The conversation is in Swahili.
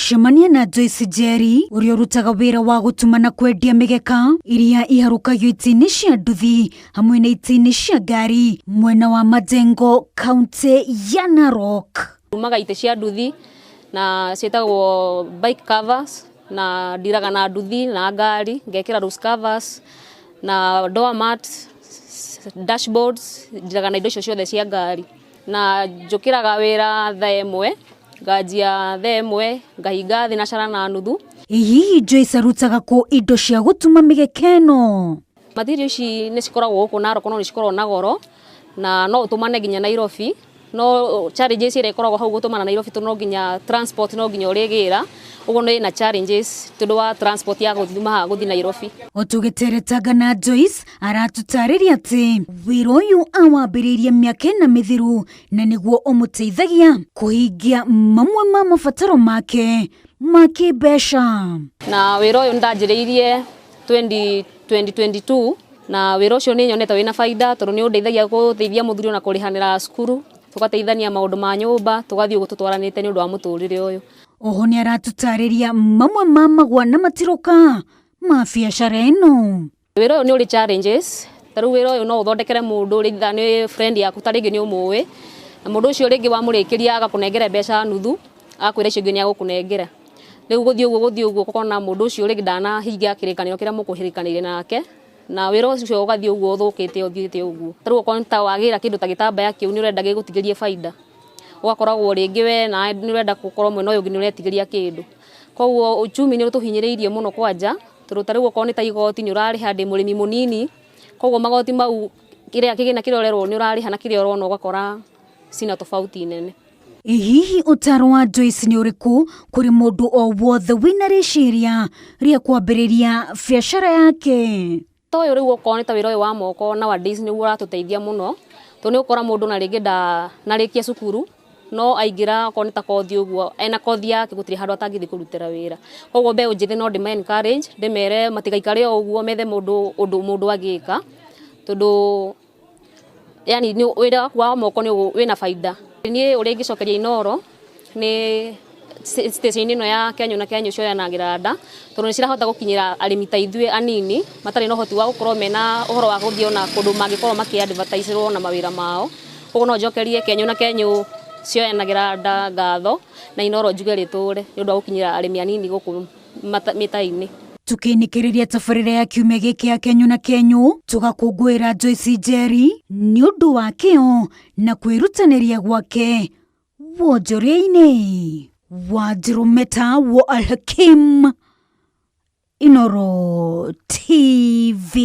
Shemania na Joyce Njeri uria urutaga wira wa gutuma na kwendia mĩgeka iria iharukagio itĩ-inĩ cia nduthi hamwe na itĩ-inĩ cia ngari mwena wa Majengo kaunti ya Narok. Tumaga itĩ cia nduthi na cietagwo bike covers na ndiraga na nduthi na ngari ngekira roof covers na door mat dashboards ndiraga na indo icio ciothe cia ngari na njukiraga wira thaa ĩmwe ngajia thaa ĩmwe ngahinga thinacara na nuthu. Hihi Joyce arutaga ku indo cia gutuma mĩgeka ĩno? Material ici nĩ cikoragwo gũkũ Narok no nĩ cikoragwo na goro na no utumane nginya Nairobi. No challenges ire ikoragwo hau gutumana Nairobi to no nginya transport no nginya urigira ugo no ina challenges tondu wa transport ya guthima guthi Nairobi. Otugiteretaga na Joyce aratutariria ati wira uyu awambiririe miaka na mithiru na niguo umuteithagia kuhingia mamwe ma mabataro make makibesha. Na wira uyu ndanjiriirie 2022 na wira ucio ni nyonete wina faida tondu ni undeithagia guteithia muthuri na kurihanira cukuru tugateithania maundu ma nyumba tugathii gututwaranite ni undu wa muturire uyu. Oho ni aratutariria mamwe ma magwa na matiroka ma biacara ino. Wira uyu ni uri challenges taru wira uyu no uthondekere mundu ri thani friend yaku taringi ni umuwi na mundu ucio ringi wa murikiria agakunengera mbeca nuthu akwira icio ngi agukunengera riu guthii uguo kokona mundu ucio ringi ndana hingia kirikaniro kiria mukuhirikanire nake na wira ucio ugathii uguo uthukite uthiite uguo taru konta wagira kindu ta gitambaya kiu ni urenda gigutigirie faida ugakoragwo ringi we na ni urenda gukorwo mwena uyu ni uretigiria kindu koguo uchumi ni utuhinyiriirie muno kwanja tondu tariu ukorwo ni ta igoti ni urariha ndi murimi munini koguo magoti mau kiria kigina kirorerwo ni urariha na kiria urona ugakora sina tofauti nene. Hihi utaro wa Joyce ni uriku kuri mundu o wothe wina riciria ria kwambiriria biacara yake? Toyo riu ukorwo ni ta wira uyu wa moko nowadays ni uratuteithia muno to ni ukora mundu na ringi narikia cukuru no aingira ko ni ta kothi uguo ena kothi yake gutiri handu atangithi kurutira wira koguo mbe unjithi no ndime encourage ndimere matigaikare uguo methe mundu agika tondu yani ni wira wa moko ni wina faida. Ni uri ngicokeria Inoro ni station ino ya Kenya na Kenya cio na giranda tondu ni cirahota gukinyira arimi ta ithui anini matari no hoti wa gukorwo mena uhoro wa guthio na kundu mangikorwo maki advertiserwo na mawira mao ugo no njokerie Kenya na Kenya cio na giranda ngatho na Inoro njuge riture ni undu wa gukinyira arimi anini guku mita-ini. Tukinikiriria tabarira ya kiumia giki ya Kenya na Kenya tugakungwira Joyce Njeri ni undu wakio na kwirutaniria gwake wonjoria-ini wa Jerumeta wa Al-Hakim Inoro TV.